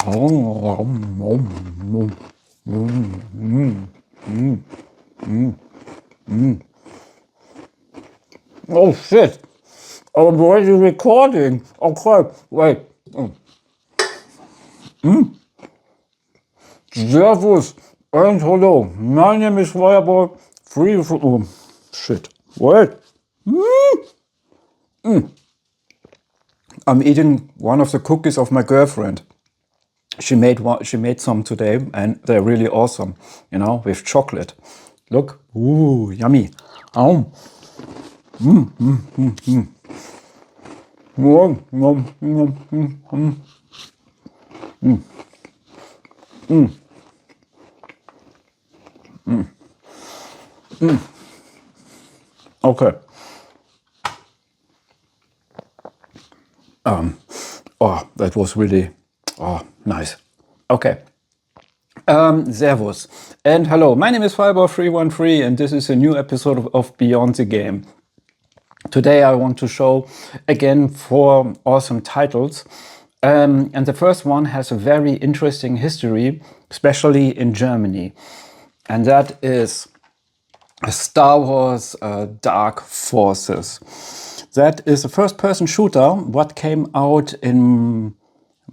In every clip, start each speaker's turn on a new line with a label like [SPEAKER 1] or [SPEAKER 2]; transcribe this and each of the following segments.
[SPEAKER 1] Oh shit! I'm already recording. Okay, wait. Servus and hello. My name is Fireball. Shit. Wait. I'm eating one of the cookies of my girlfriend. She made some today, and they're really awesome. You know, with chocolate. Look. Ooh, yummy. Um. Nom, nom, nom, Okay. Oh, that was really nice. Okay. Servus and hello. My name is Fireball313 and this is a new episode of Beyond the Game. Today I want to show again 4 awesome titles. And the first one has a very interesting history, especially in Germany. And that is Star Wars Dark Forces. That is a first-person shooter what came out in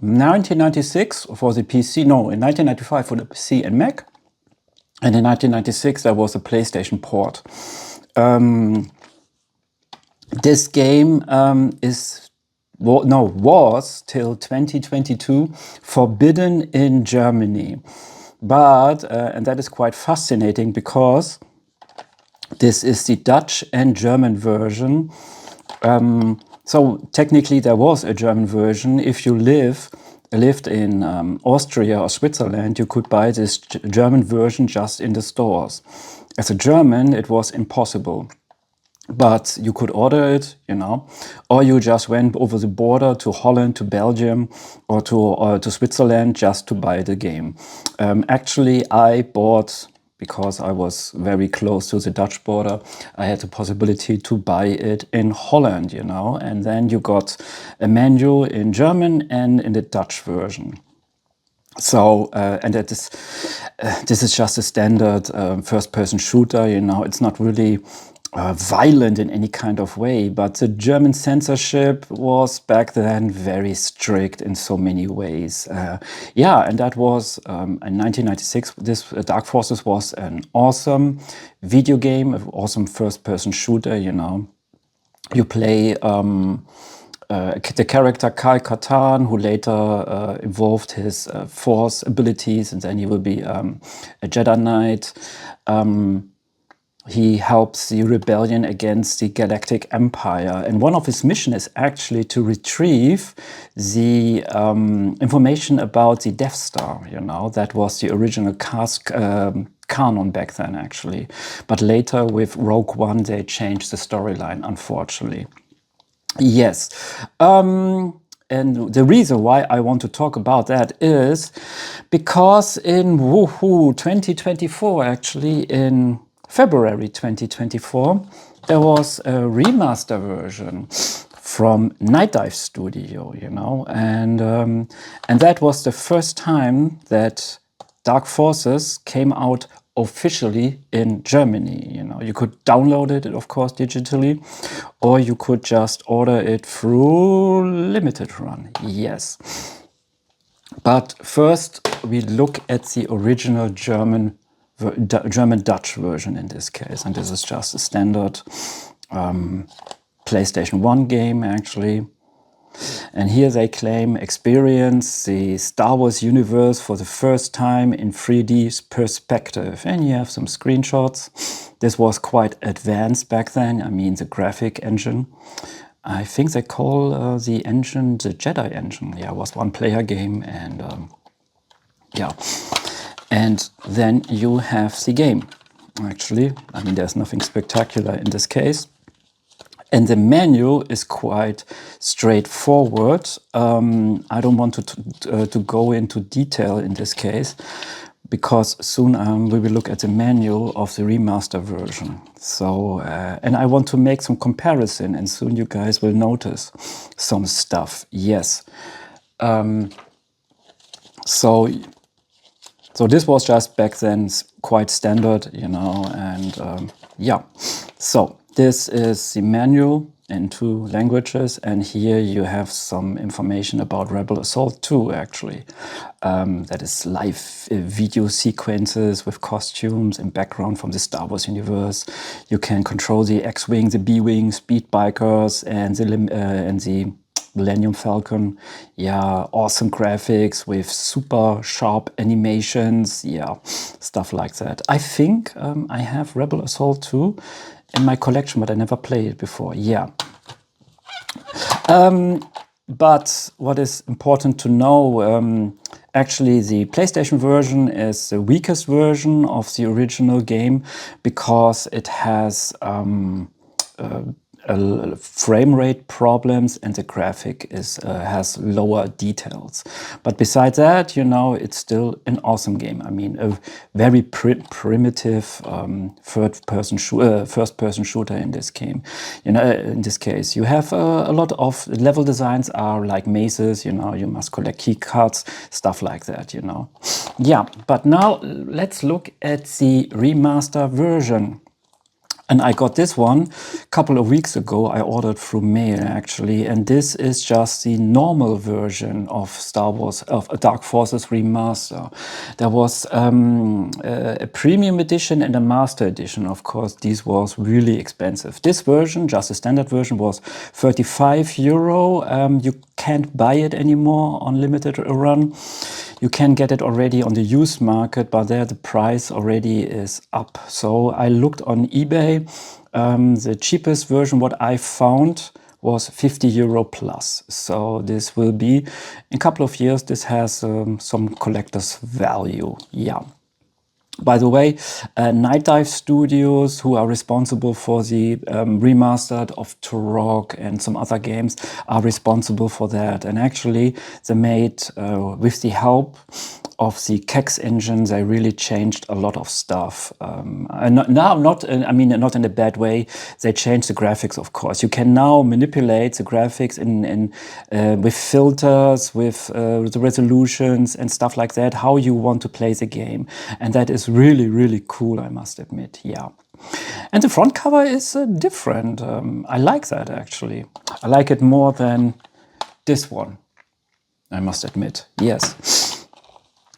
[SPEAKER 1] 1996 for the PC. No, in 1995 for the PC and Mac. And in 1996 there was a PlayStation port. This game was till 2022 forbidden in Germany. But, and that is quite fascinating because this is the Dutch and German version. So technically there was a German version. If you lived in Austria or Switzerland, you could buy this German version just in the stores. As a German, it was impossible. But you could order it, you know, or you just went over the border to Holland, to Belgium, or to Switzerland just to buy the game. Actually, I bought, because I was very close to the Dutch border, I had the possibility to buy it in Holland, you know, and then you got a menu in German and in the Dutch version. So, and that is, this is just a standard first-person shooter, you know, it's not really violent in any kind of way, but the German censorship was back then very strict in so many ways. Yeah, and that was in 1996. This Dark Forces was an awesome video game, an awesome first-person shooter. You know, you play the character Kai Katan, who later evolved his Force abilities, and then he will be a Jedi Knight. He helps the rebellion against the Galactic Empire. And one of his missions is actually to retrieve the information about the Death Star. You know, that was the original canon back then, actually. But later with Rogue One, they changed the storyline, unfortunately. Yes. And the reason why I want to talk about that is because in 2024, actually, in February 2024, there was a remaster version from Night Dive Studio, you know, and that was the first time that Dark Forces came out officially in Germany. You know, you could download it, of course, digitally, or you could just order it through Limited Run. Yes. But first, we look at the original German-Dutch version in this case, and this is just a standard PlayStation 1 game, actually. And here they claim experience the Star Wars universe for the first time in 3D perspective. And you have some screenshots. This was quite advanced back then. I mean, the graphic engine. I think they call the engine the Jedi engine. Yeah, it was one player game, and yeah. And then you have the game, actually. I mean, there's nothing spectacular in this case. And the menu is quite straightforward. I don't want to go into detail in this case, because soon we will look at the menu of the remaster version. So, and I want to make some comparison, and soon you guys will notice some stuff. Yes. So this was just back then quite standard, you know, and yeah. So this is the manual in 2 languages, and here you have some information about Rebel Assault 2, actually. That is live video sequences with costumes and background from the Star Wars universe. You can control the X-Wing, the B-Wing, speed bikers, and the Millennium Falcon. Yeah, awesome graphics with super sharp animations. Yeah, stuff like that. I think I have Rebel Assault 2 in my collection, but I never played it before. Yeah. But what is important to know, actually the PlayStation version is the weakest version of the original game because it has frame rate problems and the graphic has lower details. But besides that, you know, it's still an awesome game. I mean, a very primitive first person shooter in this game. You know, in this case, you have a lot of level designs are like mazes. You know, you must collect key cards, stuff like that. You know, yeah. But now let's look at the remaster version. And I got this one a couple of weeks ago. I ordered through mail, actually. And this is just the normal version of Star Wars, of Dark Forces Remaster. There was a premium edition and a master edition. Of course, these was really expensive. This version, just the standard version, was 35 euro. You can't buy it anymore on limited run. You can get it already on the used market, but there the price already is up. So I looked on eBay. The cheapest version, what I found, was 50 euro plus. So this will be, in a couple of years, this has some collector's value. Yeah. By the way, Night Dive Studios, who are responsible for the remastered of Turok and some other games, are responsible for that. And actually, they made, with the help of the Kex engine, they really changed a lot of stuff. And not in a bad way. They changed the graphics, of course. You can now manipulate the graphics with filters, with the resolutions and stuff like that, how you want to play the game. And that is really, really cool, I must admit. Yeah. And the front cover is different. I like that, actually. I like it more than this one, I must admit. Yes.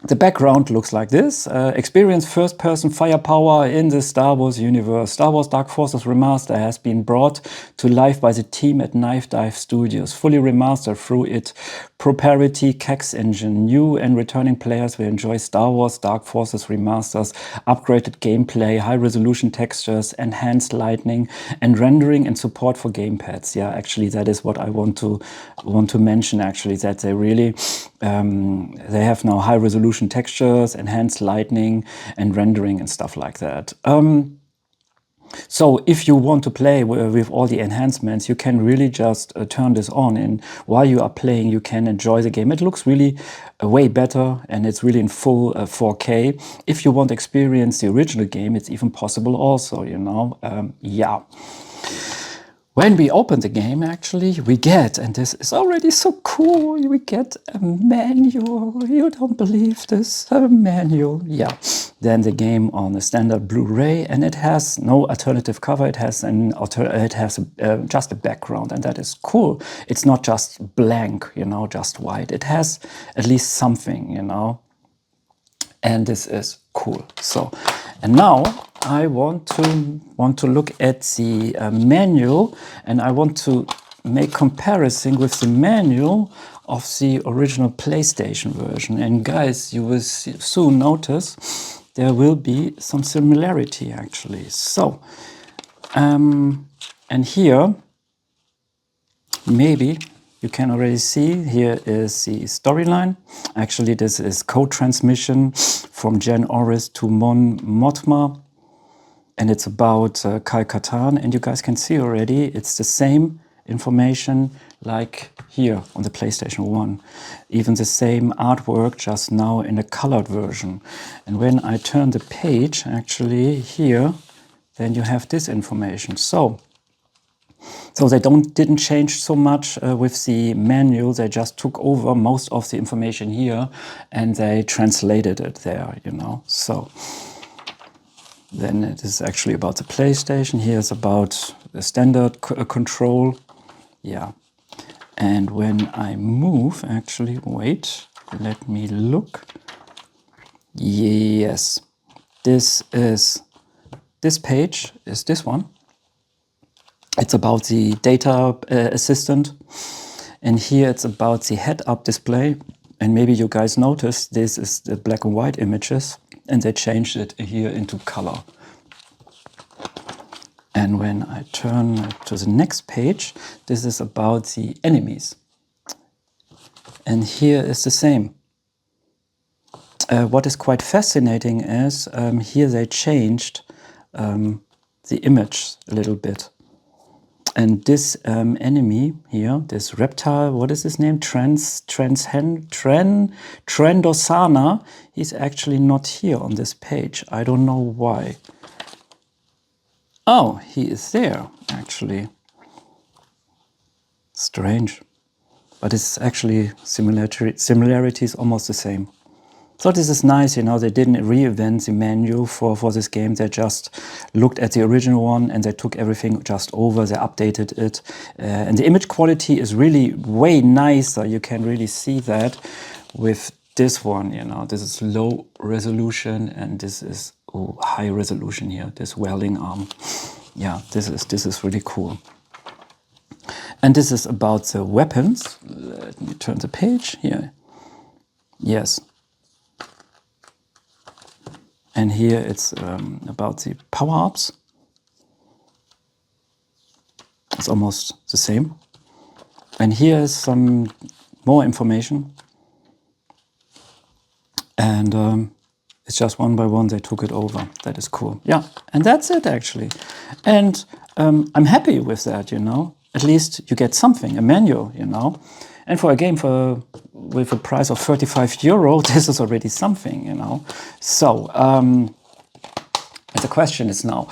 [SPEAKER 1] The background looks like this. Experience first-person firepower in the Star Wars universe. Star Wars Dark Forces Remaster has been brought to life by the team at Night Dive Studios, fully remastered through its proprietary Kex engine. New and returning players will enjoy Star Wars Dark Forces Remasters, upgraded gameplay, high-resolution textures, enhanced lighting and rendering, and support for gamepads. Yeah, actually, that is what I want to mention. Actually, that they really they have now high-resolution textures, enhanced lighting and rendering and stuff like that. So if you want to play with all the enhancements, you can really just turn this on, and while you are playing, you can enjoy the game. It looks really way better, and it's really in full 4K. If you want to experience the original game, it's even possible also, you know. Yeah. When we open the game, actually, we get, and this is already so cool, we get a manual. You don't believe this, a manual. Yeah. Then the game on a standard Blu-ray, and it has no alternative cover. It has just a background, and that is cool. It's not just blank, you know, just white. It has at least something, you know. And this is cool. So, and now I want to look at the manual, and I want to make comparison with the manual of the original PlayStation version. And guys, you will soon notice there will be some similarity, actually. So, and here, maybe you can already see, here is the storyline. Actually, this is code transmission from Jen Orris to Mon Mothma. And it's about Kyle Katarn. And you guys can see already, it's the same information like here on the PlayStation 1. Even the same artwork, just now in a colored version. And when I turn the page, actually here, then you have this information. So, So they didn't change so much with the manual. They just took over most of the information here and they translated it there, you know. So then it is actually about the PlayStation. Here's about the standard control. Yeah. And when I move, actually, wait, let me look. Yes, this page is this one. It's about the data assistant. And here it's about the head-up display. And maybe you guys noticed this is the black and white images. And they changed it here into color. And when I turn to the next page, this is about the enemies. And here is the same. What is quite fascinating is here they changed the image a little bit. And this enemy here, this reptile, what is his name? Trendosana, he's actually not here on this page. I don't know why. Oh, he is there, actually. Strange. But it's actually similarity is almost the same. So this is nice, you know, they didn't reinvent the menu for this game. They just looked at the original one and they took everything just over, they updated it. And the image quality is really way nicer. You can really see that with this one, you know. This is low resolution and this is high resolution here, this welding arm. Yeah, this is really cool. And this is about the weapons. Let me turn the page here. Yes. And here it's about the power-ups. It's almost the same. And here is some more information. And it's just one by one they took it over. That is cool. Yeah, and that's it actually. And I'm happy with that, you know. At least you get something, a manual, you know. And for a game with a price of 35 euro, this is already something, you know. So the question is now,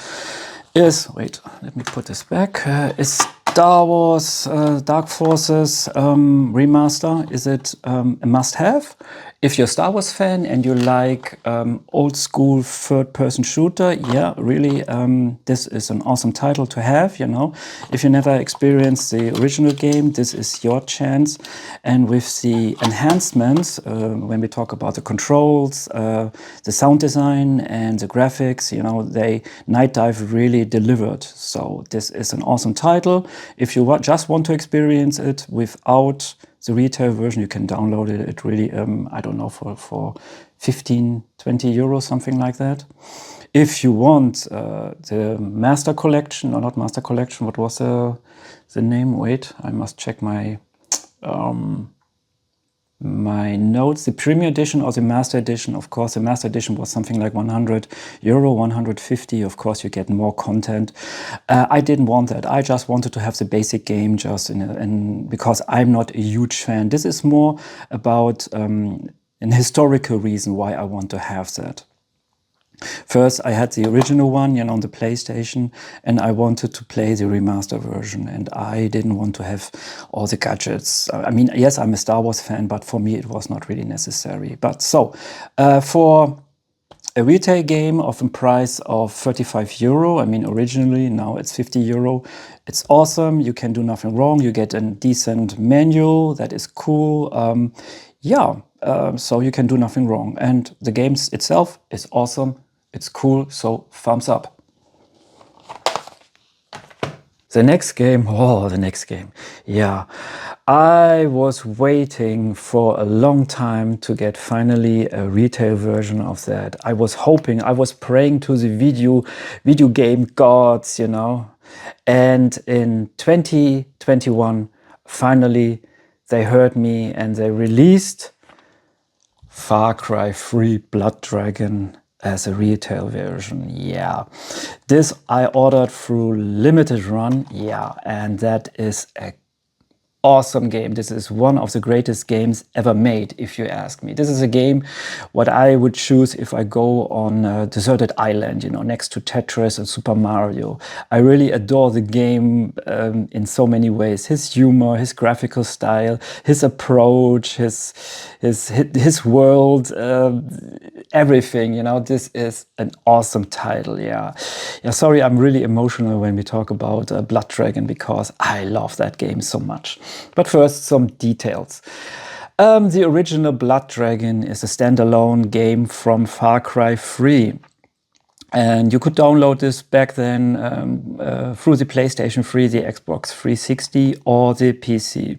[SPEAKER 1] wait, let me put this back. Is Star Wars Dark Forces Remaster, is it a must-have? If you're a Star Wars fan and you like old school third-person shooter, yeah, really, this is an awesome title to have, you know. If you never experienced the original game, this is your chance. And with the enhancements, when we talk about the controls, the sound design and the graphics, you know, Night Dive really delivered. So this is an awesome title. If you just want to experience it without the retail version, you can download it. It really, I don't know, for 15, 20 euros, something like that. If you want the Master Collection, or not Master Collection, what was the name? Wait, I must check my notes. The Premium Edition or the Master Edition. Of course, the Master Edition was something like 100 euro, 150. Of course, you get more content. I didn't want that. I just wanted to have the basic game just because I'm not a huge fan. This is more about an historical reason why I want to have that. First, I had the original one, you know, on the PlayStation, and I wanted to play the remaster version, and I didn't want to have all the gadgets. I mean, yes, I'm a Star Wars fan, but for me, it was not really necessary. But so, for a retail game of a price of 35 euro, I mean, originally, now it's 50 euro. It's awesome. You can do nothing wrong. You get a decent manual. That is cool. So you can do nothing wrong. And the game itself is awesome. It's cool. So thumbs up. The next game, yeah. I was waiting for a long time to get finally a retail version of that. I was hoping, I was praying to the video game gods, you know. And in 2021, finally, they heard me and they released Far Cry 3 Blood Dragon as a retail version. Yeah, this I ordered through limited run. Yeah, and that is a awesome game. This is one of the greatest games ever made, if you ask me. This is a game what I would choose if I go on a deserted island, you know, next to Tetris and Super Mario. I really adore the game in so many ways. His humor, his graphical style, his approach, his world, everything, you know. This is an awesome title. Yeah, sorry, I'm really emotional when we talk about Blood Dragon because I love that game so much. But first, some details. The original Blood Dragon is a standalone game from Far Cry 3. And you could download this back then through the PlayStation 3, the Xbox 360, or the PC.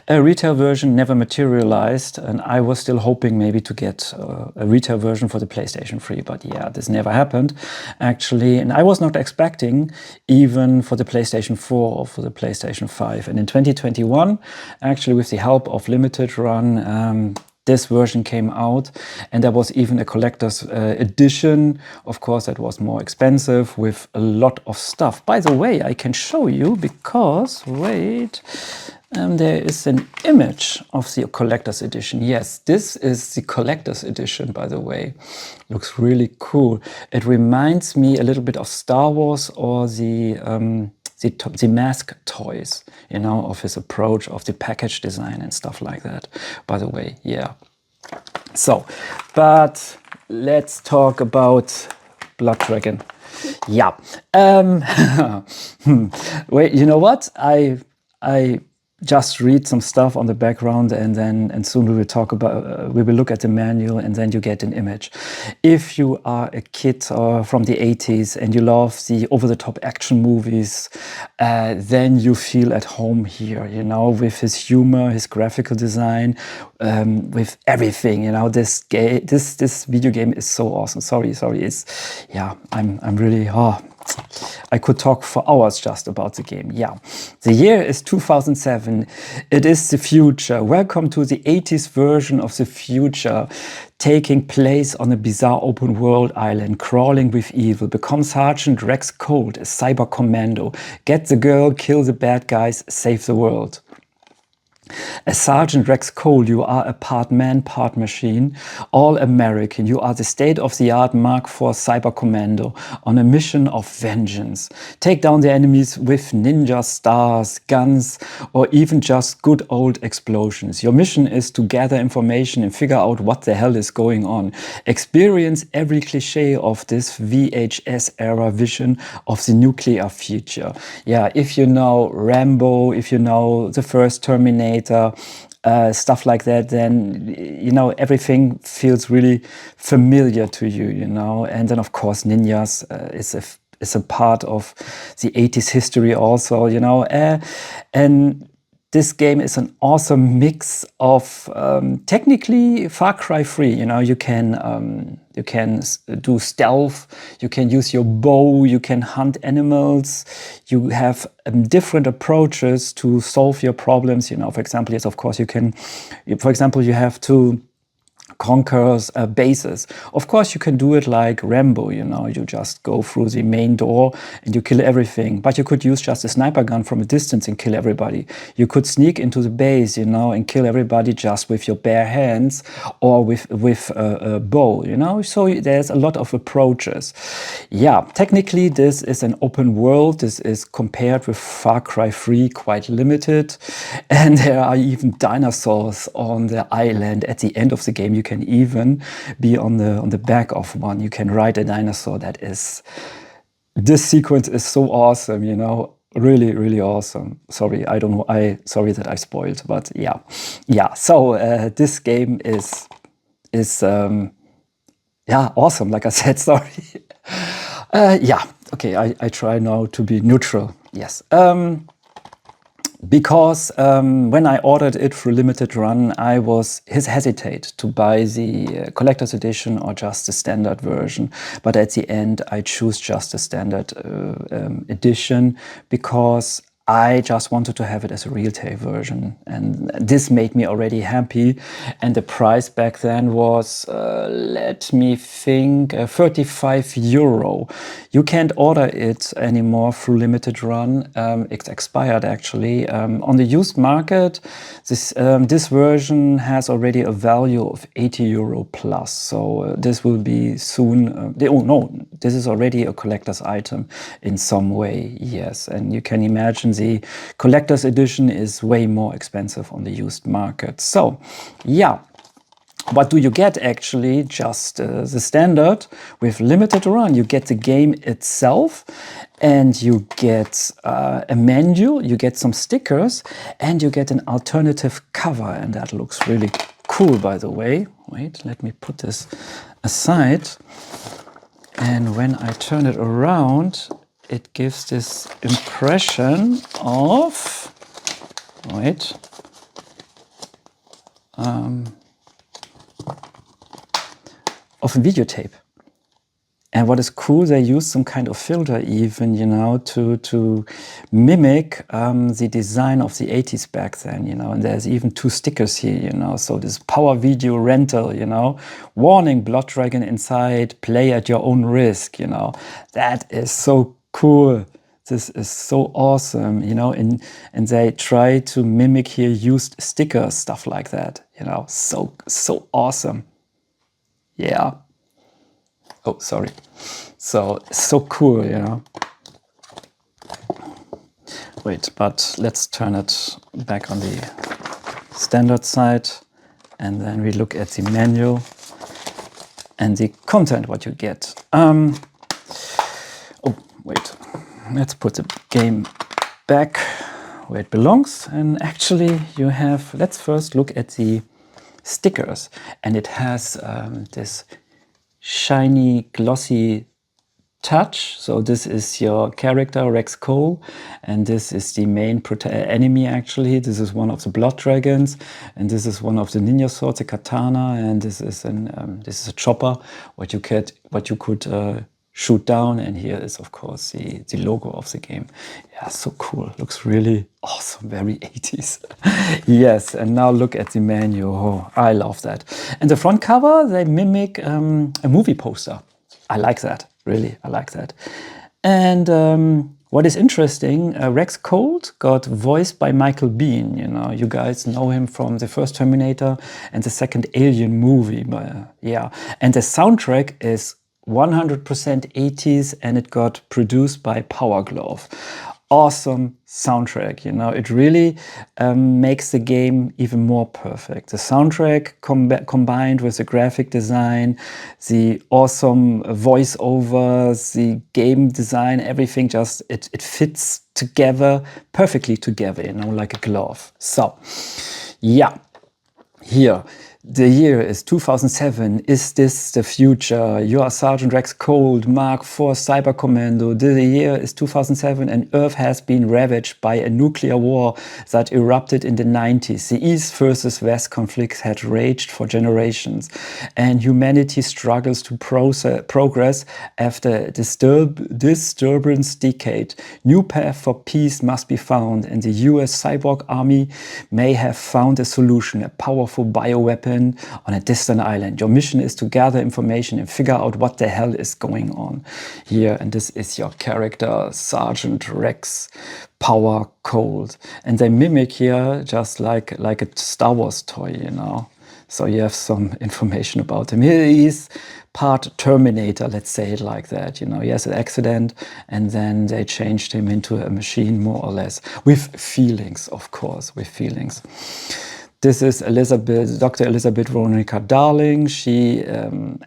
[SPEAKER 1] A retail version never materialized, and I was still hoping maybe to get a retail version for the PlayStation 3. But yeah, this never happened, actually. And I was not expecting even for the PlayStation 4 or for the PlayStation 5. And in 2021, actually with the help of Limited Run, this version came out, and there was even a collector's edition. Of course, that was more expensive with a lot of stuff. By the way, I can show you because, wait, there is an image of the collector's edition. Yes, this is the collector's edition, by the way. Looks really cool. It reminds me a little bit of Star Wars or the mask toys, you know, of his approach, of the package design and stuff like that, by the way. Yeah. So, but let's talk about Blood Dragon. Yeah. Wait, you know what? I just read some stuff on the background, and soon we will talk about, we will look at the manual, and then you get an image. If you are a kid from the 80s and you love the over-the-top action movies, then you feel at home here, you know, with his humor, his graphical design, with everything, you know. This video game is so awesome. Sorry, it's, yeah, I'm really, I could talk for hours just about the game. Yeah, the year is 2007. It is the future. Welcome to the 80s version of the future, taking place on a bizarre open world island, crawling with evil. Become Sergeant Rex Colt, a cyber commando. Get the girl, kill the bad guys, save the world. As Sergeant Rex Cole, you are a part man, part machine, all American. You are the state-of-the-art Mark IV cyber commando on a mission of vengeance. Take down the enemies with ninja stars, guns, or even just good old explosions. Your mission is to gather information and figure out what the hell is going on. Experience every cliche of this VHS-era vision of the nuclear future. Yeah, if you know Rambo, if you know the first Terminator, stuff like that, then, you know, everything feels really familiar to you, you know. And then, of course, ninjas is a part of the 80s history also, you know. And this game is an awesome mix of technically Far Cry 3. You know, you can do stealth, you can use your bow, you can hunt animals, you have different approaches to solve your problems. You know, for example, yes, of course, you have to conquer bases. Of course, you can do it like Rambo, you know, you just go through the main door and you kill everything. But you could use just a sniper gun from a distance and kill everybody. You could sneak into the base, you know, and kill everybody just with your bare hands or with a bow, you know. So there's a lot of approaches. Yeah, technically this is an open world. This is, compared with Far Cry 3, quite limited. And there are even dinosaurs on the island at the end of the game. You can even be on the back of one. You can ride a dinosaur. This sequence is so awesome, you know, really, really awesome. Sorry, sorry that I spoiled, but yeah. So this game is yeah, awesome. Like I said, sorry. Yeah, okay. I try now to be neutral. Yes. Because when I ordered it through Limited Run, I was hesitate to buy the collector's edition or just the standard version. But at the end, I choose just the standard edition because I just wanted to have it as a retail version, and this made me already happy. And the price back then was, let me think, 35 euro. You can't order it anymore through limited run. It's expired actually. On the used market, this version has already a value of 80 euro plus. So this will be soon. Oh no, this is already a collector's item in some way. Yes, and you can imagine the collector's edition is way more expensive on the used market. So yeah, what do you get actually? Just the standard with limited run. You get the game itself, and you get a menu, you get some stickers, and you get an alternative cover, and that looks really cool, by the way. Wait, let me put this aside. And when I turn it around, it gives this impression of, wait, of a videotape. And what is cool, they use some kind of filter even, you know, to mimic the design of the 80s back then, you know. And there's even 2 stickers here, you know. So this power video rental, you know, warning, blood dragon inside, play at your own risk, you know. That is so cool. This is so awesome, you know, and they try to mimic here used stickers, stuff like that, you know. So awesome. Yeah. Oh, sorry. So cool, you know. Wait, but let's turn it back on the standard side, and then we look at the menu and the content, what you get. Oh, wait. Let's put the game back where it belongs. And actually you have, let's first look at the stickers. And it has this shiny, glossy touch. So this is your character, Rex Cole, and this is the main enemy actually. This is one of the blood dragons, and this is one of the ninja swords, a katana, and this is a chopper, what you could shoot down. And here is of course the logo of the game. Yeah, so cool. Looks really awesome, very 80s. Yes, and now look at the menu. Oh, I love that. And the front cover, they mimic a movie poster. I like that, really, I like that. And what is interesting, Rex Colt got voiced by Michael Biehn. You know, you guys know him from the first Terminator and the second Alien movie. Yeah, and the soundtrack is 100% 80s, and it got produced by Power Glove. Awesome soundtrack, you know, it really makes the game even more perfect. The soundtrack combined with the graphic design, the awesome voiceovers, the game design, everything just, it fits together, perfectly together, you know, like a glove. So, yeah, here. The year is 2007. Is this the future? You are Sergeant Rex Cold, Mark IV Cyber Commando. The year is 2007 and Earth has been ravaged by a nuclear war that erupted in the 90s. The East versus West conflict had raged for generations, and humanity struggles to progress after a disturbance decade. New path for peace must be found, and the US cyborg army may have found a solution, a powerful bioweapon on a distant island. Your mission is to gather information and figure out what the hell is going on here. And this is your character, Sergeant Rex Power Cold. And they mimic here just like a Star Wars toy, you know. So you have some information about him. Here he is part Terminator, let's say it like that. You know, he has an accident and then they changed him into a machine, more or less. With feelings, of course, with feelings. This is Dr. Elizabeth Veronica Darling. She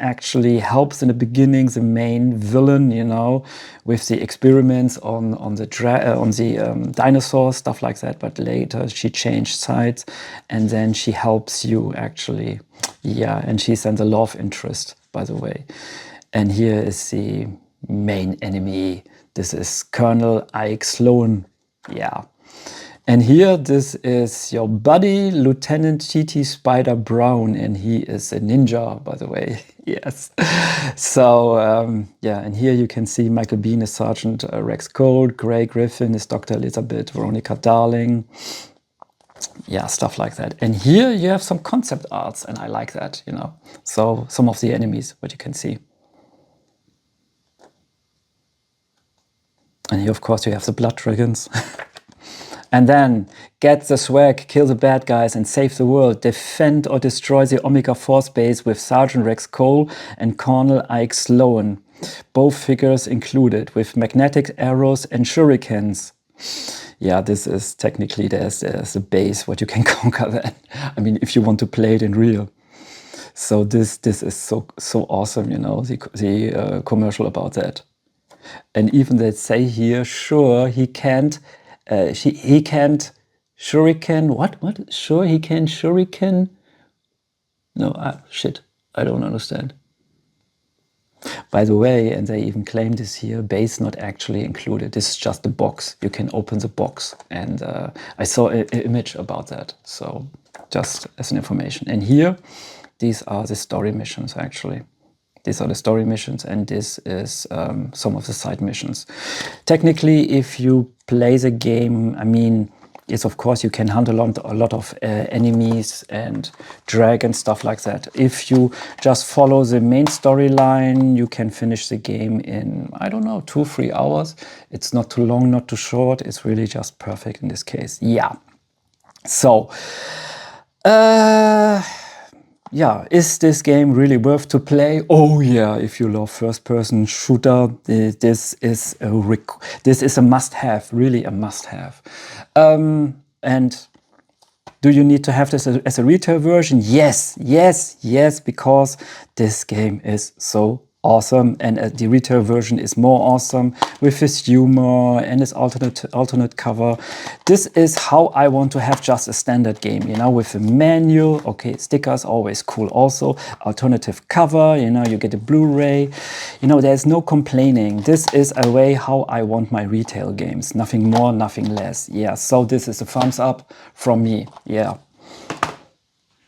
[SPEAKER 1] actually helps in the beginning the main villain, you know, with the experiments on the dinosaurs, stuff like that. But later she changed sides, and then she helps you actually. Yeah, and she's then the love interest, by the way. And here is the main enemy. This is Colonel Ike Sloan. Yeah. And here, this is your buddy, Lieutenant T.T. Spider Brown, and he is a ninja, by the way. Yes. So, yeah, and here you can see Michael Biehn is Sergeant Rex Gold, Gray Griffin is Dr. Elizabeth Veronica Darling. Yeah, stuff like that. And here you have some concept arts, and I like that, you know. So, some of the enemies, what you can see. And here, of course, you have the blood dragons. And then, get the swag, kill the bad guys, and save the world. Defend or destroy the Omega Force base with Sergeant Rex Cole and Colonel Ike Sloan. Both figures included, with magnetic arrows and shurikens. Yeah, this is technically, there's a base, what you can conquer that. I mean, if you want to play it in real. So this is so awesome, you know, the commercial about that. And even they say here, sure, he can't shuriken, what? Sure, he can shuriken? No, shit, I don't understand. By the way, and they even claim this here, base not actually included. This is just the box. You can open the box. And I saw an image about that. So just as an information. And here, these are the story missions, actually. These are the story missions, and this is some of the side missions. Technically, if you play the game, I mean, yes, of course, you can hunt a lot of enemies and dragons, stuff like that. If you just follow the main storyline, you can finish the game in, I don't know, 2-3 hours. It's not too long, not too short. It's really just perfect in this case. Yeah. So, yeah, is this game really worth to play? Oh yeah, if you love first-person shooter, this is a must-have, really a must-have. And do you need to have this as a retail version? Yes, yes, yes, because this game is so awesome, and the retail version is more awesome with his humor and his alternate cover. This is how I want to have just a standard game, you know, with a manual. Okay, stickers always cool. Also, alternative cover. You know, you get a Blu-ray. You know, there's no complaining. This is a way how I want my retail games. Nothing more, nothing less. Yeah. So this is a thumbs up from me. Yeah.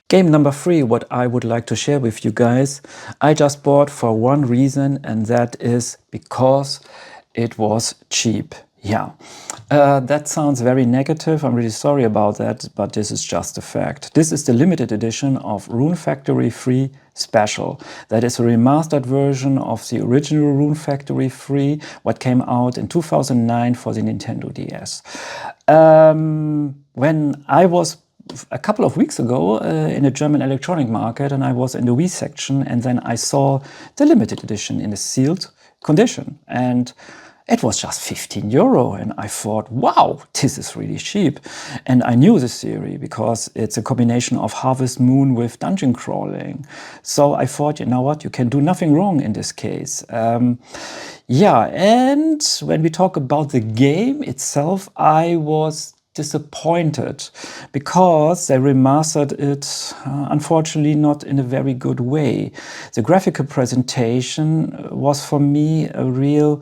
[SPEAKER 1] Game number 3, what I would like to share with you guys, I just bought for one reason, and that is because it was cheap. Yeah, that sounds very negative. I'm really sorry about that, but this is just a fact. This is the limited edition of Rune Factory 3 Special. That is a remastered version of the original Rune Factory 3, what came out in 2009 for the Nintendo DS. When I was a couple of weeks ago in a German electronic market, and I was in the Wii section, and then I saw the limited edition in a sealed condition, and it was just 15 euro, and I thought, wow, this is really cheap. And I knew the series because it's a combination of Harvest Moon with dungeon crawling. So I thought, you know what, you can do nothing wrong in this case. Yeah, and when we talk about the game itself, I was disappointed because they remastered it, unfortunately not in a very good way. The graphical presentation was for me a real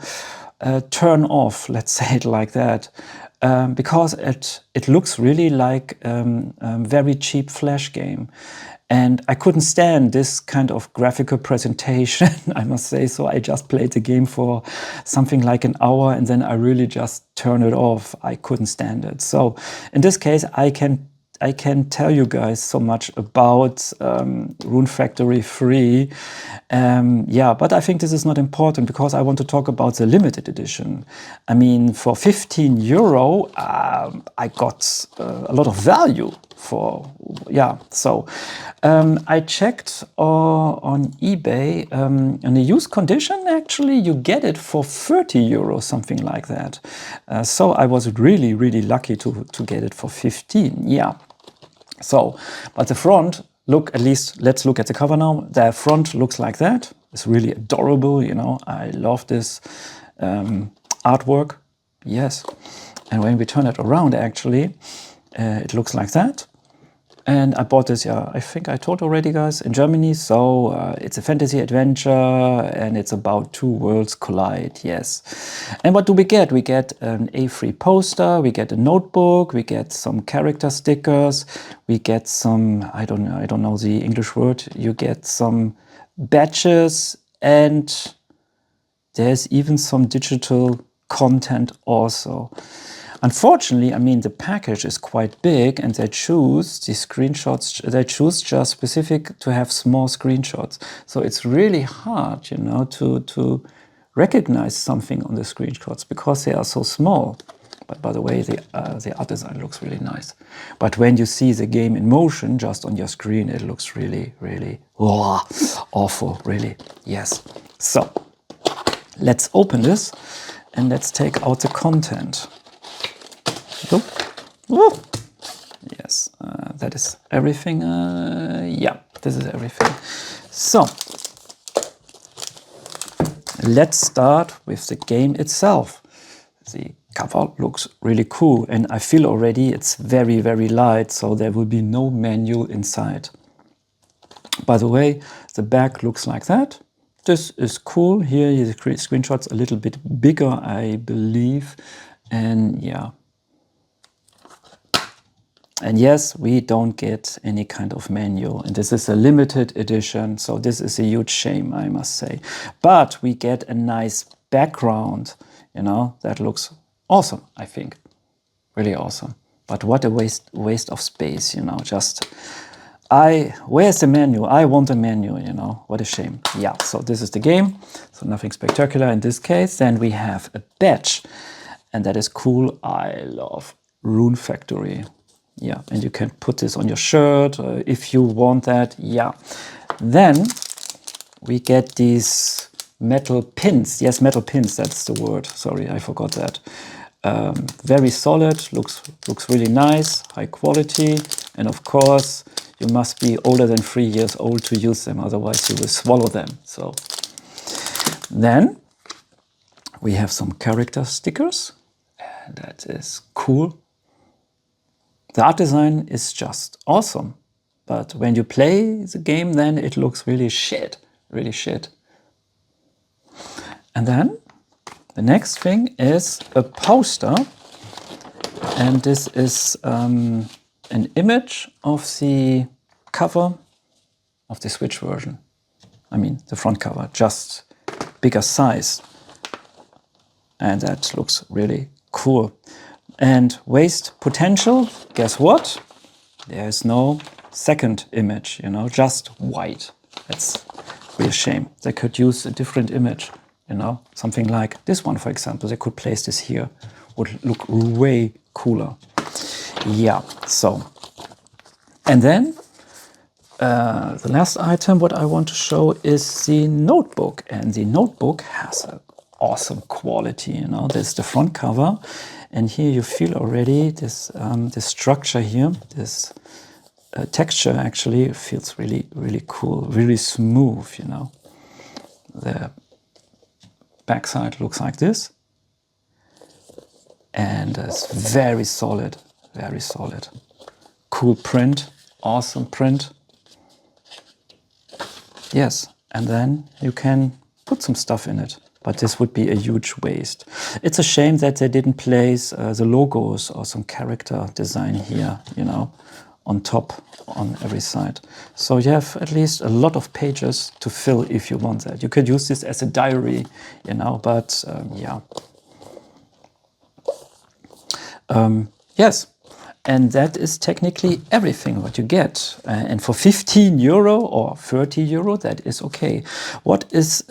[SPEAKER 1] turn off, let's say it like that, because it looks really like a very cheap Flash game. And I couldn't stand this kind of graphical presentation, I must say. So I just played the game for something like an hour, and then I really just turned it off. I couldn't stand it. So in this case, I can tell you guys so much about Rune Factory 3. Yeah, but I think this is not important because I want to talk about the limited edition. I mean, for 15 euro, I got a lot of value for, yeah. So I checked on eBay, in a used condition, actually, you get it for 30 euro, something like that. So I was really, really lucky to get it for 15, yeah. So, but the front, look, at least let's look at the cover now. The front looks like that. It's really adorable, you know. I love this artwork. Yes. And when we turn it around, actually, it looks like that. And I bought this, yeah, I think I told already, guys, in Germany. So it's a fantasy adventure, and it's about two worlds collide, yes. And what do we get? We get an A3 poster, we get a notebook, we get some character stickers, we get some, I don't know the English word, you get some badges, and there's even some digital content also. Unfortunately, I mean, the package is quite big, and they choose the screenshots, they choose just specific to have small screenshots. So it's really hard, you know, to recognize something on the screenshots because they are so small. But by the way, the art design looks really nice. But when you see the game in motion just on your screen, it looks really, really awful, really. Yes. So let's open this and let's take out the content. Yes, that is everything. Yeah, this is everything. So let's start with the game itself. The cover looks really cool, and I feel already it's very, very light, so there will be no manual inside. By the way, the back looks like that. This is cool. Here the screenshot's a little bit bigger, I believe, and yeah. And yes, we don't get any kind of manual, and this is a limited edition, so this is a huge shame, I must say. But we get a nice background, you know, that looks awesome, I think. Really awesome. But what a waste of space, you know, just... where's the manual? I want a manual, you know, what a shame. Yeah, so this is the game, so nothing spectacular in this case. Then we have a badge, and that is cool. I love Rune Factory. Yeah, and you can put this on your shirt if you want that. Yeah. Then we get these metal pins. Yes, metal pins, that's the word. Sorry, I forgot that. Very solid, looks really nice, high quality. And of course, you must be older than 3 years old to use them, otherwise you will swallow them. So then we have some character stickers, and that is cool. The art design is just awesome, but when you play the game, then it looks really shit, really shit. And then the next thing is a poster, and this is an image of the cover of the Switch version. I mean, the front cover, just bigger size. And that looks really cool. And waste potential, guess what? There's no second image, you know, just white. That's really a shame. They could use a different image, you know, something like this one, for example. They could place this here, would look way cooler. Yeah, so. And then the last item what I want to show is the notebook. And the notebook has an awesome quality, you know. There's the front cover. And here you feel already this structure here, this texture actually feels really, really cool, really smooth, you know. The backside looks like this. And it's very solid, very solid. Cool print, awesome print. Yes, and then you can put some stuff in it. But this would be a huge waste. It's a shame that they didn't place the logos or some character design here, you know, on top, on every side. So you have at least a lot of pages to fill if you want that. You could use this as a diary, you know, but yeah. Yes, and that is technically everything what you get. And for 15 euro or 30 euro, that is okay. What is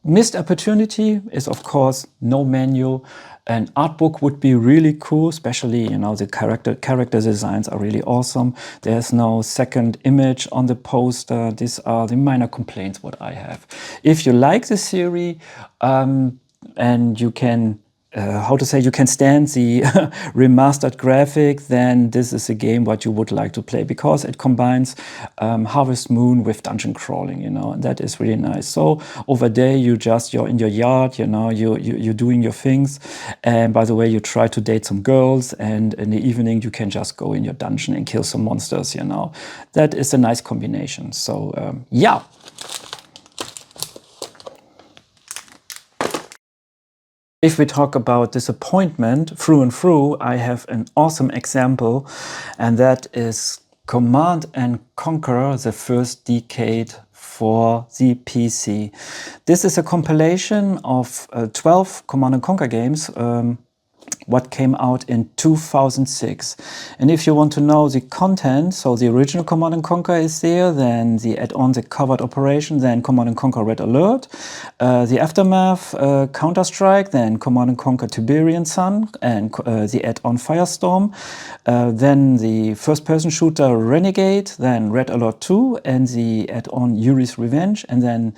[SPEAKER 1] missed opportunity is, of course, no manual. An art book would be really cool, especially, you know, the character designs are really awesome. There's no second image on the poster. These are the minor complaints what I have. If you like the series and you can how to say, you can stand the remastered graphic, then this is a game what you would like to play, because it combines Harvest Moon with dungeon crawling, you know, and that is really nice. So over there, you're in your yard, you know, you're doing your things, and by the way, you try to date some girls, and in the evening you can just go in your dungeon and kill some monsters, you know. That is a nice combination. So yeah. If we talk about disappointment through and through, I have an awesome example, and that is Command and Conquer: The First Decade for the PC. This is a compilation of 12 Command and Conquer games, what came out in 2006. And if you want to know the content, so the original Command & Conquer is there, then the add-on, the Covert Operation, then Command & Conquer Red Alert, the Aftermath, Counter-Strike, then Command & Conquer Tiberian Sun, and the add-on Firestorm, then the first-person shooter Renegade, then Red Alert 2, and the add-on Yuri's Revenge, and then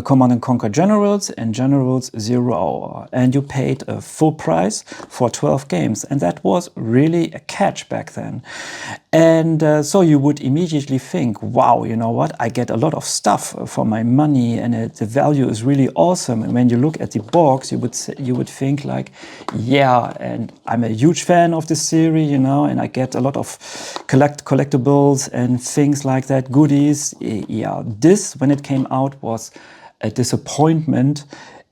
[SPEAKER 1] Command & Conquer Generals and Generals 0 Hour. And you paid a full price for 12 games, and that was really a catch back then. And so you would immediately think, wow, you know what, I get a lot of stuff for my money, and the value is really awesome. And when you look at the box, you would think like, yeah, and I'm a huge fan of this series, you know, and I get a lot of collectibles and things like that, goodies. Yeah, this, when it came out, was a disappointment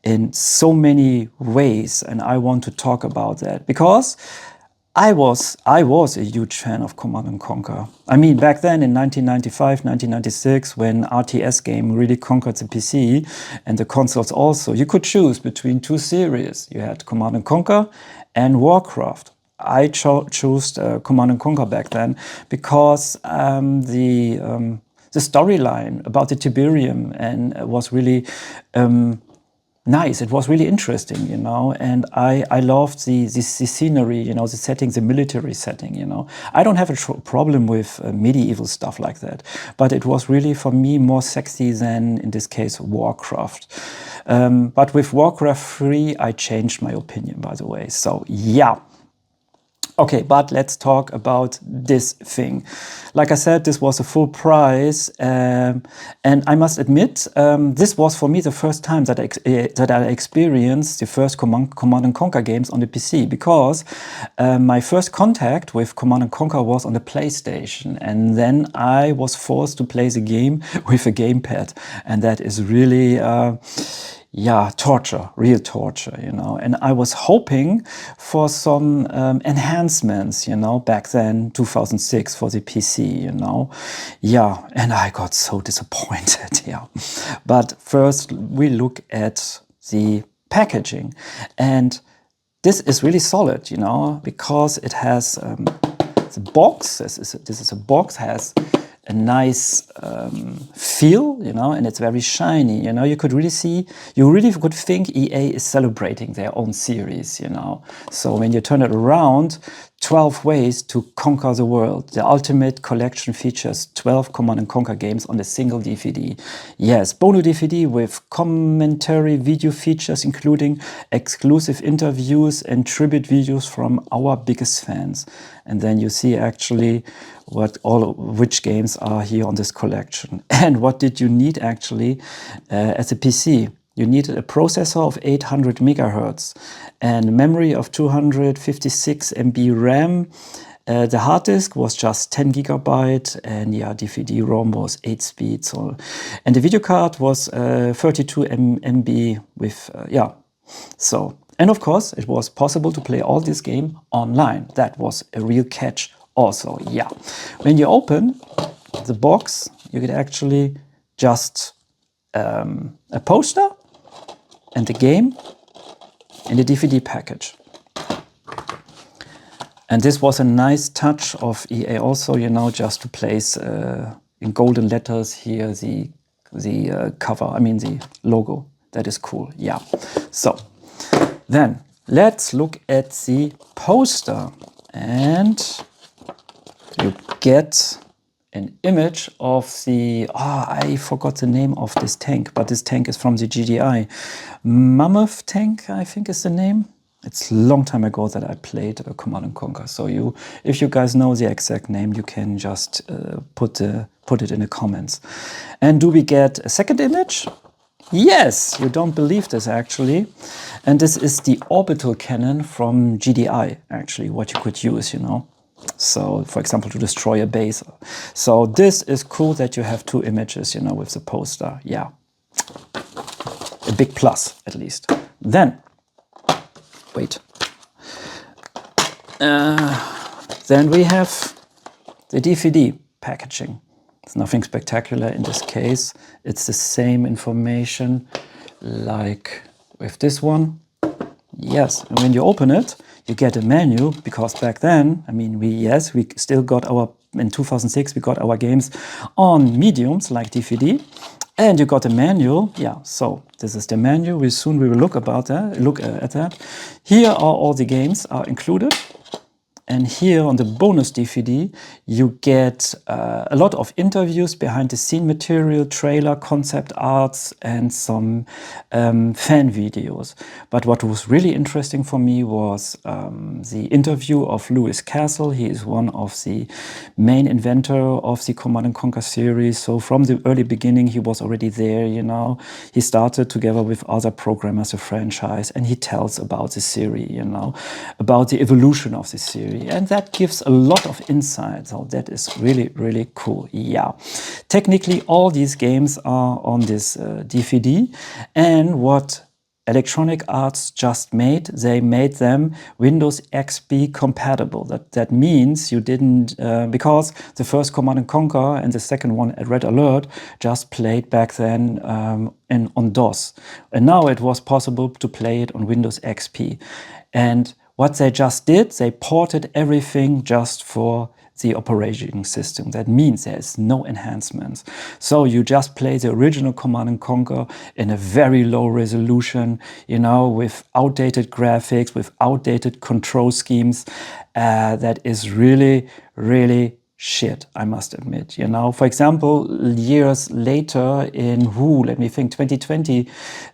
[SPEAKER 1] in so many ways, and I want to talk about that because I was a huge fan of Command & Conquer. I mean, back then in 1995, 1996, when RTS game really conquered the PC and the consoles also, you could choose between two series. You had Command & Conquer and Warcraft. I chose Command & Conquer back then because the storyline about the Tiberium and was really nice. It was really interesting, you know, and I loved the scenery, you know, the setting, the military setting, you know. I don't have a problem with medieval stuff like that, but it was really, for me, more sexy than, in this case, Warcraft. But with Warcraft 3, I changed my opinion, by the way. So, yeah. Okay, but let's talk about this thing. Like I said, this was a full price, and I must admit, this was for me the first time that I experienced the first Command & Conquer games on the PC, because my first contact with Command & Conquer was on the PlayStation, and then I was forced to play the game with a gamepad, and that is really yeah, torture, real torture, you know. And I was hoping for some enhancements, you know, back then, 2006, for the PC, you know. Yeah, and I got so disappointed, yeah. But first, we look at the packaging. And this is really solid, you know, because it has the box. This is a box, has a nice feel, you know, and it's very shiny, you know. You could really see, you really could think EA is celebrating their own series, you know. So when you turn it around, 12 ways to conquer the world. The Ultimate Collection features 12 Command & Conquer games on a single DVD. Yes, Bono DVD with commentary video features, including exclusive interviews and tribute videos from our biggest fans. And then you see actually which games are here on this collection. And what did you need actually as a PC? You needed a processor of 800 megahertz and memory of 256 MB RAM. The hard disk was just 10 gigabyte, and yeah, DVD-ROM was 8 speed. So, and the video card was 32 MB with yeah. So, and of course, it was possible to play all this game online. That was a real catch also. Yeah, when you open the box, you get actually just a poster and the game in the DVD package. And this was a nice touch of EA also, you know, just to place in golden letters here the cover, I mean the logo. That is cool, yeah. So then let's look at the poster, and you get an image of the, I forgot the name of this tank, but this tank is from the GDI. Mammoth tank, I think is the name. It's a long time ago that I played Command and Conquer. So if you guys know the exact name, you can just put it in the comments. And do we get a second image? Yes, you don't believe this actually. And this is the orbital cannon from GDI, actually, what you could use, you know. So, for example, to destroy a base. So this is cool that you have 2 images, you know, with the poster. Yeah, a big plus, at least. Then, wait. Then we have the DVD packaging. It's nothing spectacular in this case. It's the same information like with this one. Yes, and when you open it, you get a menu, because back then, I mean, we still got in 2006, we got our games on mediums like DVD, and you got a manual. Yeah, so this is the menu. We will look at that. Here are all the games are included. And here on the bonus DVD, you get a lot of interviews, behind the scene material, trailer, concept arts, and some fan videos. But what was really interesting for me was the interview of Lewis Castle. He is one of the main inventor of the Command & Conquer series. So from the early beginning, he was already there, you know. He started together with other programmers the franchise, and he tells about the series, you know, about the evolution of the series. And that gives a lot of insight. So that is really, really cool. Yeah. Technically, all these games are on this DVD. And what Electronic Arts just made, they made them Windows XP compatible. That means you didn't, because the first Command & Conquer and the second one at Red Alert just played back then on DOS. And now it was possible to play it on Windows XP. And what they just did, they ported everything just for the operating system. That means there's no enhancements. So you just play the original Command & Conquer in a very low resolution, you know, with outdated graphics, with outdated control schemes. That is really, really shit, I must admit, you know. For example, years later in 2020,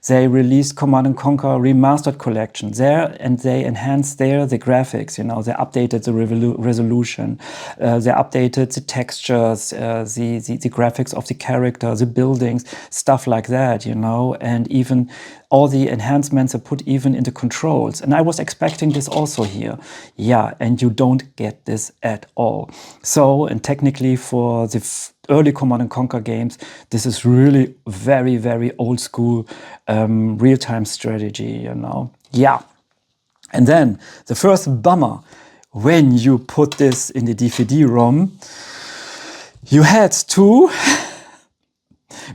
[SPEAKER 1] they released Command & Conquer Remastered Collection there, and they enhanced the graphics, you know. They updated the resolution, they updated the textures, the graphics of the character, the buildings, stuff like that, you know, and even all the enhancements are put even into controls. And I was expecting this also here. Yeah, and you don't get this at all. So, and technically for the early Command & Conquer games, this is really very, very old school real-time strategy, you know. Yeah. And then the first bummer, when you put this in the DVD-ROM, you had to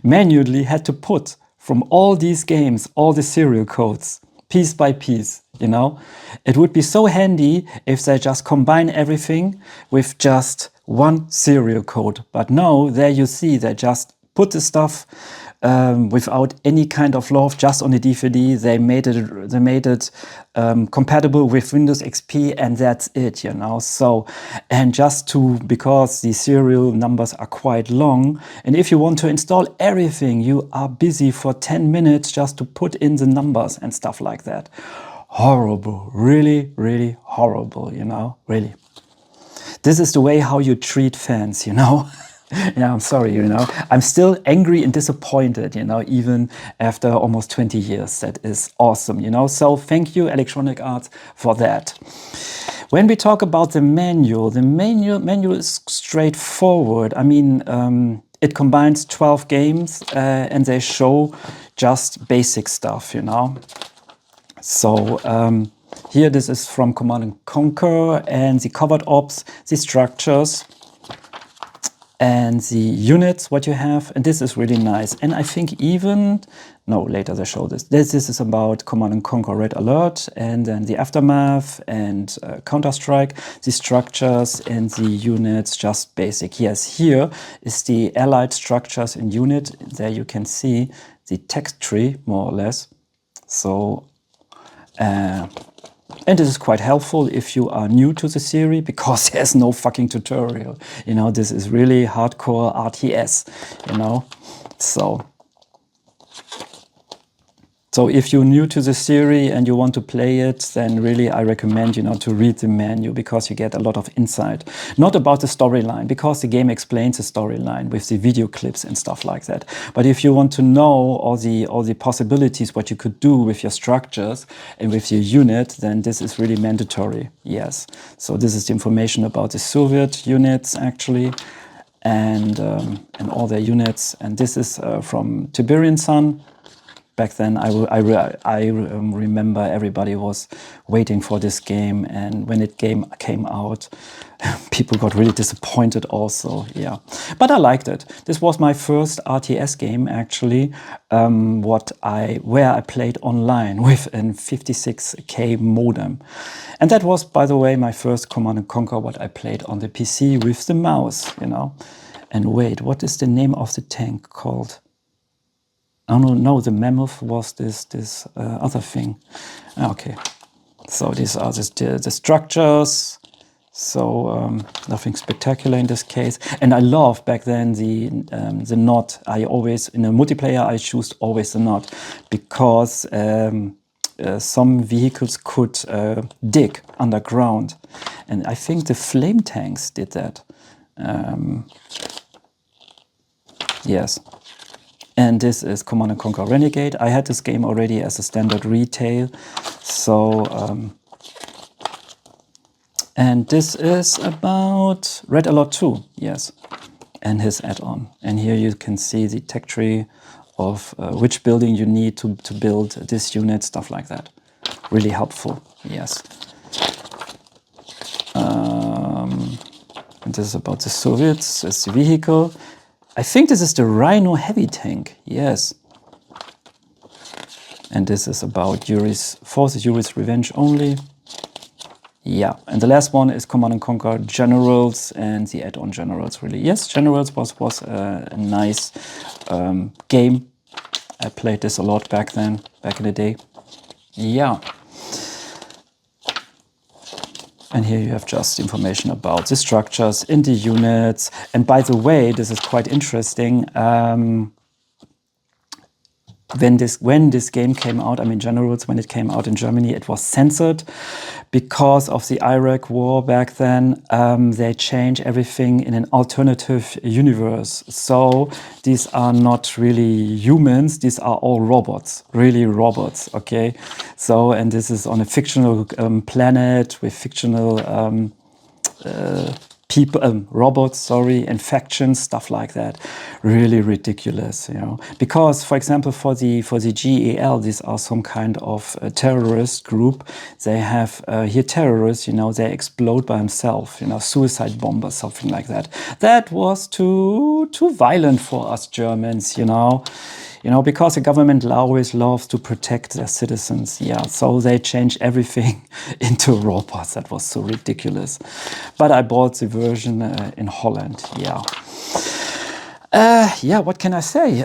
[SPEAKER 1] manually put from all these games, all the serial codes, piece by piece, you know. It would be so handy if they just combine everything with just one serial code. But no, there you see, they just put the stuff without any kind of love, just on the DVD. They made it compatible with Windows XP, and that's it, you know. So, and because the serial numbers are quite long, and if you want to install everything, you are busy for 10 minutes just to put in the numbers and stuff like that. Horrible, really, really horrible, you know, really. This is the way how you treat fans, you know. Yeah, I'm sorry, you know. I'm still angry and disappointed, you know, even after almost 20 years. That is awesome, you know. So thank you, Electronic Arts, for that. When we talk about the manual is straightforward. I mean, it combines 12 games and they show just basic stuff, you know. So here, this is from Command & Conquer, and the covered ops, the structures, and the units, what you have, and this is really nice. And I think later they show this. This is about Command & Conquer Red Alert, and then the Aftermath, and Counter-Strike, the structures and the units, just basic. Yes, here is the allied structures in unit. There you can see the text tree, more or less. So, and this is quite helpful if you are new to the series, because there's no fucking tutorial. You know, this is really hardcore RTS, you know. So, So if you're new to the series and you want to play it, then really I recommend, to read the menu, because you get a lot of insight. Not about the storyline, because the game explains the storyline with the video clips and stuff like that. But if you want to know all the possibilities, what you could do with your structures and with your unit, then this is really mandatory. Yes. So this is the information about the Soviet units actually, and all their units. And this is from Tiberian Sun. Back then, I remember everybody was waiting for this game, and when it came out, people got really disappointed also, yeah. But I liked it. This was my first RTS game, actually, where I played online with a 56K modem. And that was, by the way, my first Command & Conquer, what I played on the PC with the mouse, And wait, what is the name of the tank called? Oh no, the Mammoth was this other thing. Okay, so these are the structures. So nothing spectacular in this case. And I love back then the knot. I always, in a multiplayer, I choose always the knot, because some vehicles could dig underground, and I think the flame tanks did that. Yes. And this is Command & Conquer Renegade. I had this game already as a standard retail. So, and this is about Red Alert 2, yes, and his add-on. And here you can see the tech tree of which building you need to build this unit, stuff like that. Really helpful, yes. And this is about the Soviets, it's the vehicle. I think this is the Rhino heavy tank, yes. And this is about Yuri's Forces, Yuri's Revenge only. Yeah, and the last one is Command & Conquer Generals and the add-on Generals, really. Yes, Generals was a nice game. I played this a lot back then, back in the day. Yeah. And here you have just information about the structures in the units. And by the way, this is quite interesting. When this game came out, I mean Generals, when it came out in Germany, it was censored because of the Iraq war back then. They changed everything in an alternative universe. So these are not really humans, these are all robots, really robots, okay? So, and this is on a fictional planet with fictional people, robots, sorry, infections, stuff like that. Really ridiculous, Because, for example, for the GEL, these are some kind of terrorist group. They have here terrorists, they explode by themselves, suicide bombers, something like that. That was too violent for us Germans, because the government always loves to protect their citizens. Yeah, so they changed everything into robots. That was so ridiculous. But I bought the version in Holland. Yeah. Yeah, what can I say?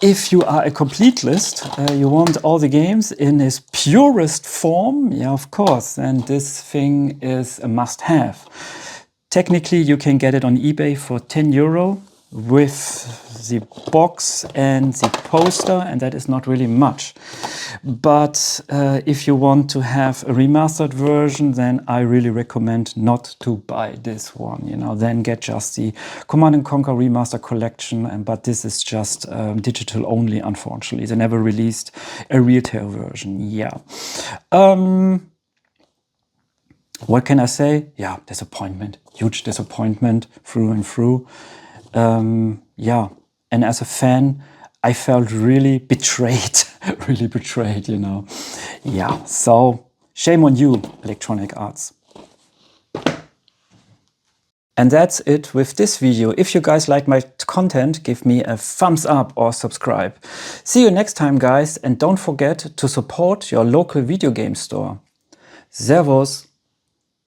[SPEAKER 1] If you are a complete list, you want all the games in its purest form, yeah, of course, then this thing is a must-have. Technically, you can get it on eBay for €10 with the box and the poster, and that is not really much. But if you want to have a remastered version, then I really recommend not to buy this one. Then get just the Command & Conquer Remaster Collection. But this is just digital only, unfortunately. They never released a retail version. Yeah. What can I say? Yeah, disappointment. Huge disappointment through and through. Yeah, and as a fan, I felt really betrayed, really betrayed, Yeah, so shame on you, Electronic Arts. And that's it with this video. If you guys like my content, give me a thumbs up or subscribe. See you next time, guys, and don't forget to support your local video game store. Servus!